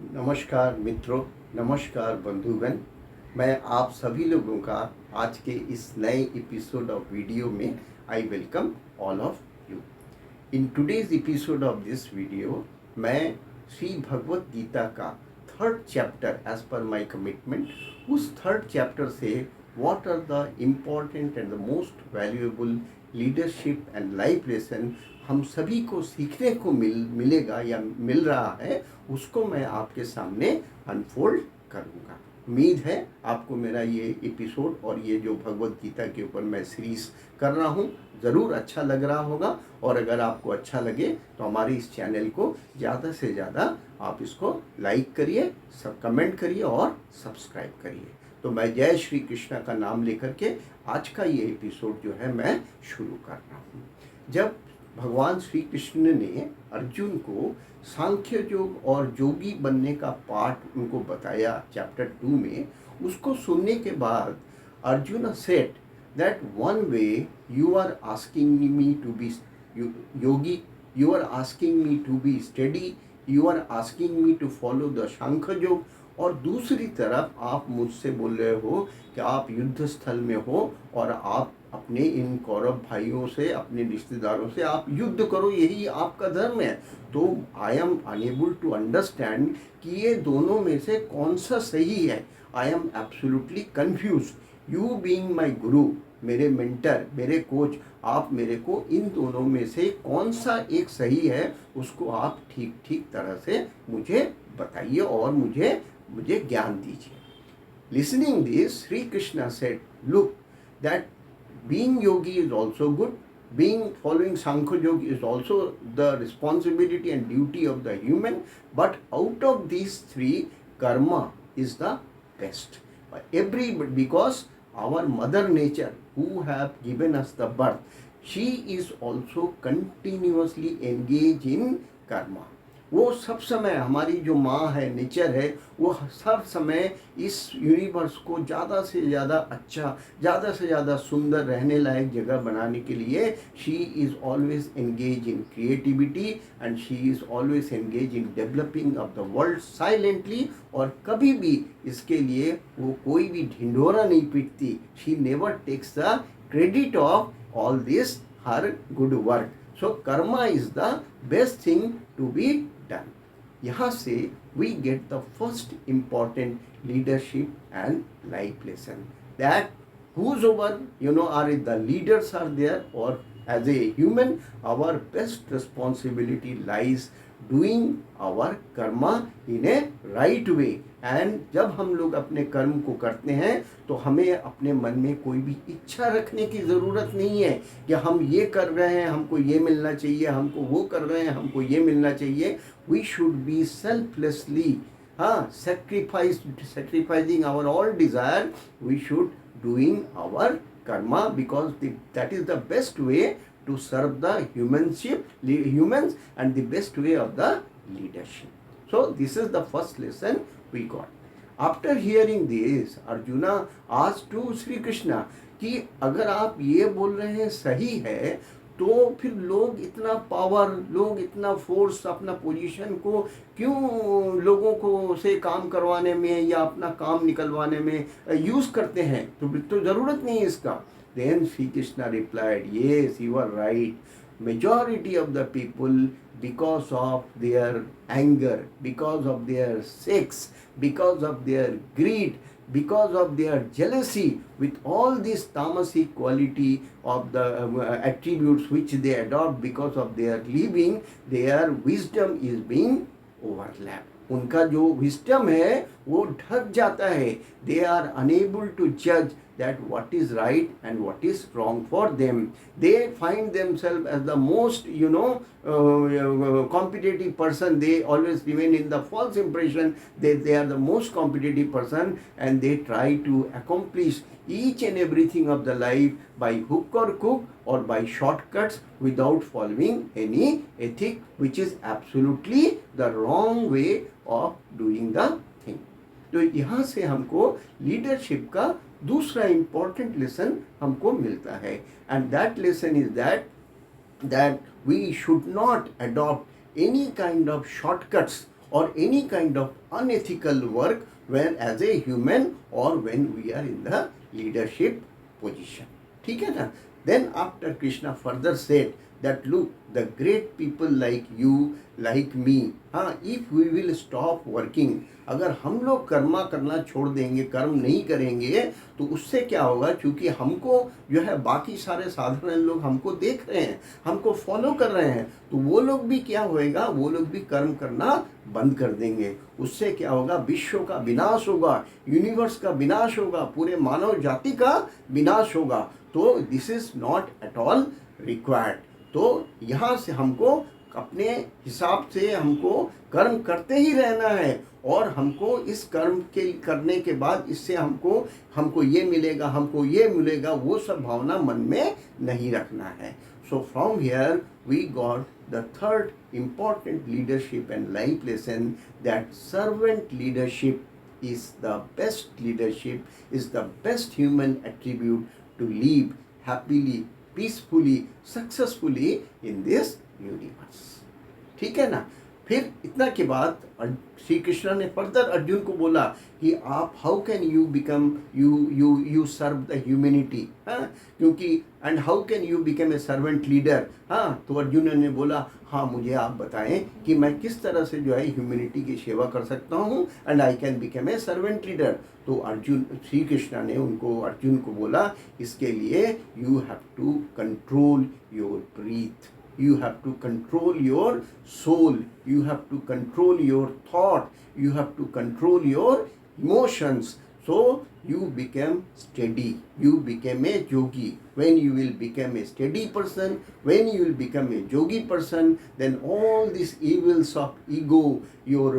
नमस्कार मित्रों, नमस्कार बंधुगण। मैं आप सभी लोगों का आज के इस नए एपिसोड ऑफ वीडियो में I welcome all of you. In today's episode of this video मैं श्री भगवत गीता का third chapter as per my commitment उस थर्ड चैप्टर से what are the important and the most valuable leadership and life lesson हम सभी को सीखने को मिलेगा या मिल रहा है, उसको मैं आपके सामने अनफोल्ड करूँगा। उम्मीद है आपको मेरा ये एपिसोड और ये जो भगवत गीता के ऊपर मैं सीरीज़ कर रहा हूँ ज़रूर अच्छा लग रहा होगा। और अगर आपको अच्छा लगे तो हमारे इस चैनल को ज़्यादा से ज़्यादा आप इसको लाइक करिए, सब कमेंट करिए और सब्सक्राइब करिए। तो मैं जय श्री कृष्णा का नाम लेकर के आज का ये एपिसोड जो है मैं शुरू कर रहा हूँ। जब भगवान श्री कृष्ण ने अर्जुन को सांख्य योग और जोगी बनने का पाठ उनको बताया चैप्टर 2 में, उसको सुनने के बाद Arjun said that one way you are asking me to be yogi, you are asking me to be study, you are asking me to follow the Sankhya yoga, और दूसरी तरफ आप मुझसे बोल रहे हो कि आप युद्ध स्थल में हो और आप अपने इन कौरव भाइयों से, अपने रिश्तेदारों से आप युद्ध करो, यही आपका धर्म है। तो I am unable to understand कि ये दोनों में से कौन सा सही है। I am absolutely confuse. You being my guru, मेरे मेंटर, मेरे कोच, आप मेरे को इन दोनों में से कौन सा एक सही है उसको आप ठीक ठीक तरह से मुझे बताइए और मुझे ज्ञान दीजिए। Listening this, Sri Krishna said, look, that being yogi is also good, being following Sankhya Yoga is also the responsibility and duty of the human, but out of these three, karma is the best. Because our mother nature who have given us the birth, she is also continuously engaged in karma. वो सब समय हमारी जो माँ है, nature है, वो सब समय इस यूनिवर्स को ज़्यादा से ज़्यादा अच्छा, ज़्यादा से ज़्यादा सुंदर रहने लायक जगह बनाने के लिए she is always engage in creativity and she is always engage in developing of the world silently. और कभी भी इसके लिए वो कोई भी ढिंढोरा नहीं पीटती। She never takes the credit of all this her good work. So karma is the best thing to be done. यहाँ से we get the first important leadership and life lesson that whosoever are the leaders are there, or as a human our best responsibility lies doing our karma in a right way. And जब हम लोग अपने कर्म को करते हैं तो हमें अपने मन में कोई भी इच्छा रखने की ज़रूरत नहीं है कि हम ये कर रहे हैं हमको ये मिलना चाहिए, हमको वो कर रहे हैं हमको ये मिलना चाहिए। We should be selflessly sacrificing our all desire, we should doing our karma, because that is the best way to serve the humans and the best way of the leadership. So this is the first lesson we got. After hearing this, Arjuna asked to Sri Krishna कि अगर आप ये बोल रहे हैं सही है तो फिर लोग इतना पावर, लोग इतना फोर्स अपना पोजीशन को क्यों लोगों को से काम करवाने में या अपना काम निकलवाने में यूज़ करते हैं, तो ज़रूरत नहीं है इसका। Then Sri Krishna replied, yes, you are right. Majority of the people, because of their anger, because of their sex, because of their greed, because of their jealousy, with all this tamasic quality of the attributes which they adopt because of their living, their wisdom is being overlapped. उनका जो wisdom है वो ढक जाता है। They are unable to जज that what is right and what is wrong for them. They find themselves as the most competitive person. They always remain in the false impression that they are the most competitive person, and they try to accomplish each and everything of the life by hook or crook or by shortcuts without following any ethic, which is absolutely the wrong way of doing the thing. तो यहाँ से हमको leadership का दूसरा important lesson हमको मिलता है, and that lesson is that we should not adopt any kind of shortcuts or any kind of unethical work when as a human or when we are in the leadership position. ठीक है ना? Then after Krishna further said that look, the great people like you, like me, if we will stop working, अगर हम लोग कर्मा करना छोड़ देंगे, कर्म नहीं करेंगे, तो उससे क्या होगा, क्योंकि हमको जो है बाकी सारे साधारण लोग हमको देख रहे हैं, हमको फॉलो कर रहे हैं, तो वो लोग भी क्या होएगा, वो लोग भी कर्म करना बंद कर देंगे। उससे क्या होगा, विश्व का विनाश होगा, यूनिवर्स का विनाश होगा, पूरे मानव जाति का विनाश होगा। तो this is not at all required. तो यहाँ से हमको अपने हिसाब से हमको कर्म करते ही रहना है, और हमको इस कर्म के करने के बाद इससे हमको ये मिलेगा, हमको ये मिलेगा, वो सब भावना मन में नहीं रखना है। So from here we got the third important leadership and life lesson, that servant leadership is the best leadership, is the best human attribute to live happily, peacefully, successfully in this universe। ठीक है ना? फिर इतना के बाद श्री कृष्ण ने further Arjun को बोला कि आप how can you become you serve the humanity, क्योंकि and how can you become a servant leader. तो अर्जुन ने बोला हाँ, मुझे आप बताएं कि मैं किस तरह से जो है ह्यूमैनिटी की सेवा कर सकता हूँ, and I can become a servant leader. तो श्री कृष्ण ने अर्जुन को बोला, इसके लिए you have to control your breath, you have to control your soul, you have to control your thought, you have to control your emotions, so you become steady, you become a yogi. When you will become a steady person, when you will become a yogi person, then all these evils of ego, your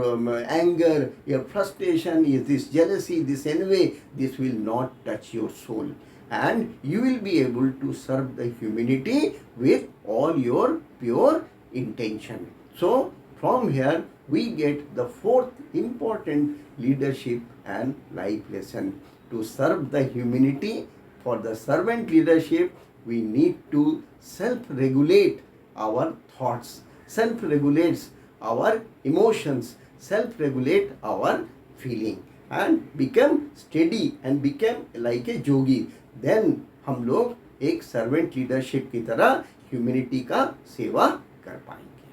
anger, your frustration, this jealousy, this envy, this will not touch your soul, and you will be able to serve the humanity with all your pure intention. So from here we get the fourth important leadership and life lesson. To serve the humanity, for the servant leadership, we need to self-regulate our thoughts, self-regulate our emotions, self-regulate our feeling, and become steady and become like a yogi. Then हम लोग एक servant leadership की तरह humanity का सेवा कर पाएंगे।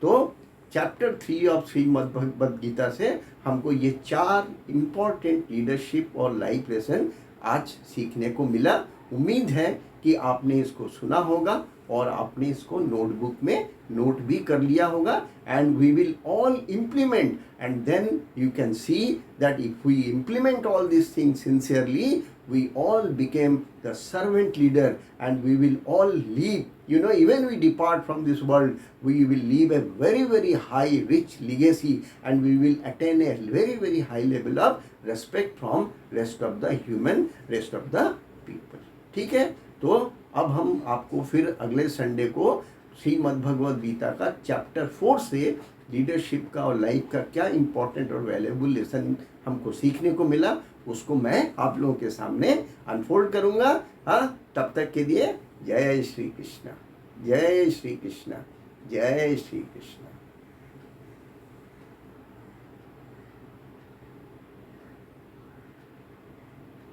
तो चैप्टर 3 ऑफ श्रीमद् भगवद गीता से हमको ये 4 इम्पॉर्टेंट लीडरशिप और लाइफ लेसन आज सीखने को मिला। उम्मीद है कि आपने इसको सुना होगा और आपने इसको नोटबुक में नोट भी कर लिया होगा, and we will all implement, and then you can see that if we implement all this things sincerely, we all became the servant leader, and we will all live, even we depart from this world, we will leave a very very high rich legacy, and we will attain a very very high level of respect from rest of the people। ठीक है? तो अब हम आपको फिर अगले Sunday को श्रीमद् भगवद गीता का चैप्टर 4 से लीडरशिप का और लाइफ का क्या इम्पोर्टेंट और वैल्यूएबल लेसन हमको सीखने को मिला, उसको मैं आप लोगों के सामने अनफोल्ड करूँगा। तब तक के लिए जय श्री कृष्ण, जय श्री कृष्ण, जय श्री कृष्ण।